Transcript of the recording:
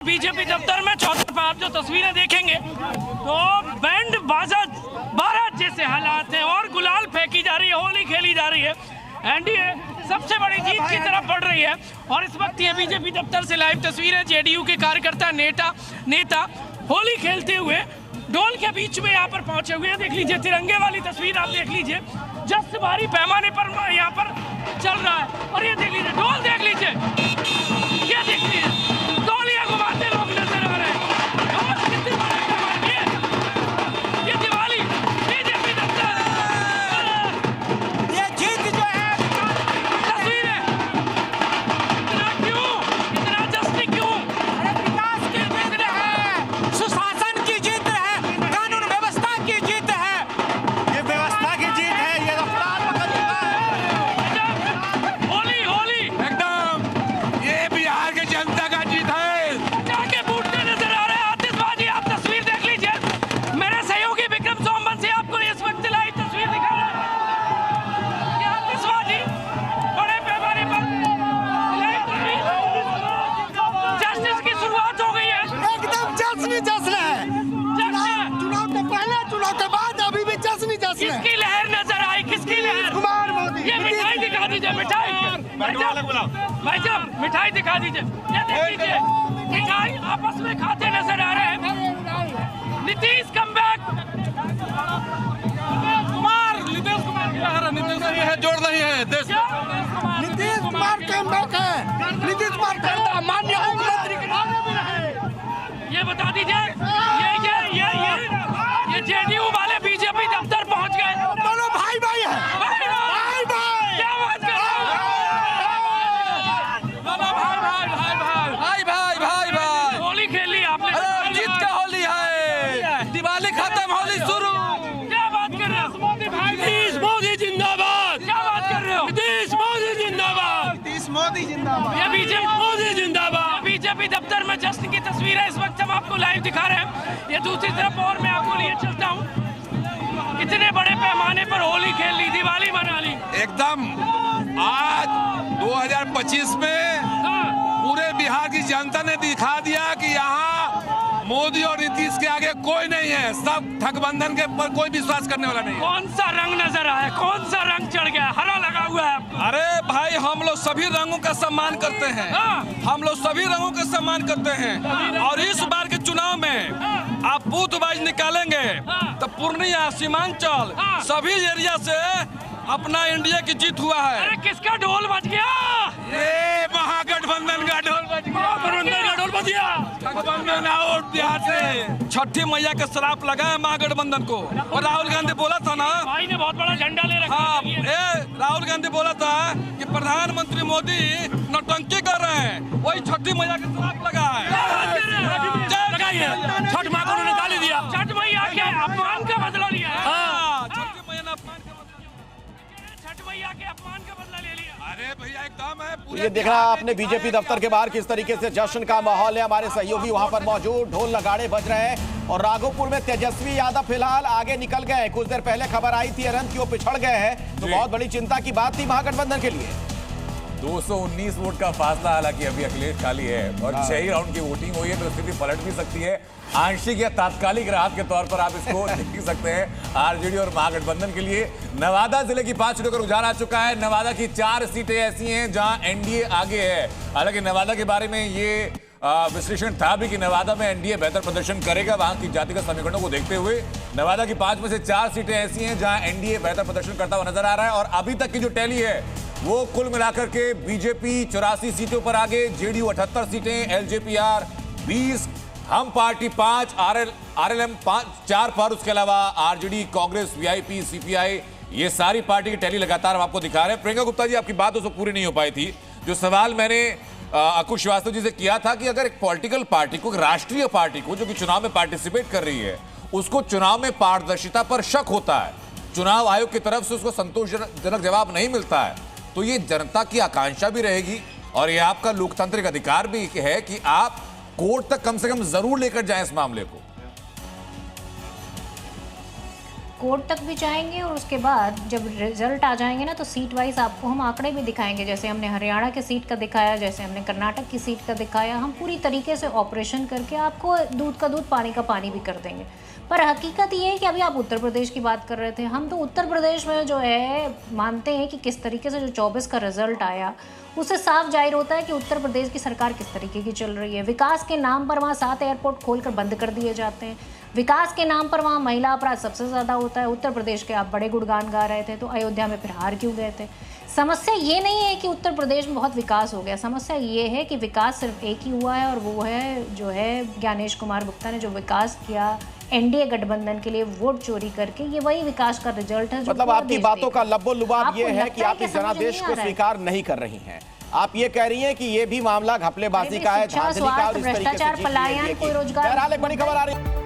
BJP दफ्तर में चौथी पर आप जो तस्वीरें देखेंगे तो बैंड बाजा बारात जैसे हालात हैं और गुलाल फेंकी जा रही है, होली खेली जा रही है। एनडीए सबसे बड़ी जीत की तरफ बढ़ रही है और इस वक्त ये बीजेपी दफ्तर से लाइव तस्वीरें जेडीयू के कार्यकर्ता नेता होली खेलते हुए ढोल के बीच में यहाँ पर पहुंचे हुए हैं। देख लीजिए तिरंगे वाली तस्वीर आप देख लीजिए, जस्ट भारी पैमाने पर यहाँ पर चल रहा है। और ये देख लीजिए ढोल देख लीजिए, ये देख लीजिए ढोलियां घुमाते लोग नजर आ रहे हैं। और कितने बड़े पैमाने ये दिवाली बीजेपी दफ्तर ये जीत जो है तस्वीरें इतना जश्न क्यों? अरे विकास की जीत है, सुशासन की जीत है, कानून व्यवस्था की जीत है। ये व्यवस्था की जीत है, ये रफ्तार पकड़ चुका है। होली होली एकदम ये बिहार की जनता का जीत है। जाके बूटते नजर आ रहे हैं। आतिशबाजी आप तस्वीर देख लीजिए, मेरे सहयोगी विक्रम सोमवन से आपको इस वक्त लाइव तस्वीर दिखा रहा है। ये आतिशबाजी बड़े पैमाने पर लाइव तस्वीर, जस्टिस की शुरुआत हो गई है। एकदम जश्न ही जश्न है। चुनाव के पहले, चुनाव के बाद अभी भी जश्न ही जश्न है। किसकी लहर नजर आई? किसकी लहर? कुमार मोदी। ये मिठाई दिखा दीजिए, मिठाई भाई साहब मिठाई दिखा दीजिए। ये देख लीजिए मिठाई आपस में खाते नजर आ रहे हैं। नीतीश कम बैक, नीतीश कुमार क्या है? नीतीश है जोड़ नहीं है देश। नीतीश कुमार कम बैक है। नीतीश कुमार का माननीय मुख्यमंत्री के नाम भी रहे। ये बता दीजिए ये जेडीयू वाले बीजेपी दफ्तर पहुंच गए। दोनों भाई भाई है। भाई भाई। क्या बात कर रहे हो? भाई होली खेल ली आपने? जीत का होली है, दिवाली खत्म होली शुरू। क्या बात कर रहे हो? नीतीश मोदी जिंदाबाद। क्या बात कर रहे हो? नीतीश मोदी जिंदाबाद। नीतीश मोदी जिंदाबाद। ये बीजेपी मोदी जिंदाबाद। बीजेपी दफ्तर में जश्न की तस्वीरें इस वक्त हम आपको लाइव दिखा रहे हैं। ये दूसरी तरफ और मैं आपको लिए चलता हूँ, इतने बड़े पैमाने पर होली खेल ली, दिवाली मना ली। एकदम आज 2025 में हाँ, पूरे बिहार की जनता ने दिखा दिया कि यहाँ मोदी और नीतीश के आगे कोई नहीं है। सब ठगबंधन के पर कोई विश्वास करने वाला नहीं है। कौन सा रंग नजर आया? कौन सा रंग चढ़ गया? हरा लगा हुआ है आपको। अरे भाई हम लोग सभी रंगों का सम्मान करते हैं। हाँ। हम लोग सभी रंगों का सम्मान करते हैं और इस बार के चुनाव में आप बूथबाज निकालेंगे हाँ। तो पूर्णिया, सीमांचल हाँ। सभी एरिया से अपना इंडिया की जीत हुआ है। अरे किसका ढोल बज गया? ये महागठबंधन का ढोल बज गया। महागठबंधन का ढोल बज गया। ठगबंधन और बिहार से छठी मैया के श्राप लगा है महागठबंधन को। और राहुल गांधी बोला था ना, भाई ने बहुत बड़ा झंडा ले रखा हाँ, है। राहुल गांधी बोला था कि प्रधानमंत्री मोदी नौटंकी कर रहे हैं, वही छठी मैया के श्राप लगा है। छठ माँ को उन्होंने गाली दिया। छठ मैया के अपमान का बदला लिया है। हाँ, छठी मैया ने अपमान का बदला लिया। छठ मैया के अपमान का बदला ले लिया। अरे भैया एकदम है पूरे ये देख रहा आपने बीजेपी दफ्तर के बाहर किस तरीके से जश्न का माहौल है। हमारे सहयोगी वहां पर मौजूद, ढोल नगाड़े बज रहे हैं और राघोपुर में तेजस्वी यादव फिलहाल आगे निकल गए। कुछ देर पहले खबर आई थी अरंत की वो पिछड़ गए हैं, तो बहुत बड़ी चिंता की बात थी महागठबंधन के लिए। 219 वोट का फासला हालांकि अभी अखिलेश खाली है और 6 राउंड की वोटिंग हुई है, तो स्थिति पलट भी सकती है। आंशिक या तात्कालिक राहत के तौर पर आप इसको देख सकते हैं आरजेडी और महागठबंधन के लिए। नवादा जिले की 5 सीटों का रुझान आ चुका है। नवादा की 4 सीटें ऐसी हैं जहां एनडीए आगे है। हालांकि नवादा के बारे में ये विश्लेषण था भी कि नवादा में एनडीए बेहतर प्रदर्शन करेगा। वहां की जातिगत समीकरणों को देखते हुए नवादा की 5 में से 4 सीटें ऐसी हैं जहां एनडीए बेहतर प्रदर्शन करता हुआ नजर आ रहा है। और अभी तक की जो टैली है वो कुल मिलाकर के बीजेपी 84 सीटों पर आगे, जेडीयू 78 सीटें, एलजेपीआर 20, हम पार्टी 5, आरएलएम 4 पर, उसके अलावा आरजेडी, कांग्रेस, वीआईपी, सीपीआई, ये सारी पार्टी की टैली लगातार हम आपको दिखा रहे हैं। प्रियंका गुप्ता जी, आपकी बात दोस्तों पूरी नहीं हो पाई थी। जो सवाल मैंने अकुल श्रीवास्तव जी से किया था कि अगर एक पॉलिटिकल पार्टी को, एक राष्ट्रीय पार्टी को जो कि चुनाव में पार्टिसिपेट कर रही है, उसको चुनाव में पारदर्शिता पर शक होता है, चुनाव आयोग की तरफ से उसको संतोषजनक जवाब नहीं मिलता है, तो ये जनता की आकांक्षा भी रहेगी और ये आपका लोकतांत्रिक अधिकार भी है कि आप कोर्ट तक कम से कम जरूर लेकर जाएं इस मामले को। कोर्ट तक भी जाएंगे और उसके बाद जब रिजल्ट आ जाएंगे ना तो सीट वाइज आपको हम आंकड़े भी दिखाएंगे। जैसे हमने हरियाणा के सीट का दिखाया, जैसे हमने कर्नाटक की सीट का दिखाया, हम पूरी तरीके से ऑपरेशन करके आपको दूध का दूध पानी का पानी भी कर देंगे। पर हकीकत ये है कि अभी आप उत्तर प्रदेश की बात कर रहे थे, हम तो उत्तर प्रदेश में जो है मानते हैं कि किस तरीके से जो 24 का रिजल्ट आया उससे साफ जाहिर होता है कि उत्तर प्रदेश की सरकार किस तरीके की चल रही है। विकास के नाम पर वहाँ 7 एयरपोर्ट खोलकर बंद कर दिए जाते हैं, विकास के नाम पर वहाँ महिला अपराध सबसे ज़्यादा होता है। उत्तर प्रदेश के आप बड़े गुणगान गा रहे थे, तो अयोध्या में फिर हार क्यों गए थे? समस्या ये नहीं है कि उत्तर प्रदेश में बहुत विकास हो गया, समस्या ये है कि विकास सिर्फ एक ही हुआ है और वो है जो है ज्ञानेश कुमार गुप्ता ने जो विकास किया एनडीए गठबंधन के लिए वोट चोरी करके, ये वही विकास का रिजल्ट है। मतलब आपकी बातों का लब्बो लुबाब ये है कि आप इस जनादेश को स्वीकार नहीं कर रही हैं। आप ये कह रही हैं कि ये भी मामला घपलेबाजी का है, धांधली का, और इस तरीके से भ्रष्टाचार, पलायन, कोई रोजगार। बहरहाल एक बड़ी खबर आ रही है।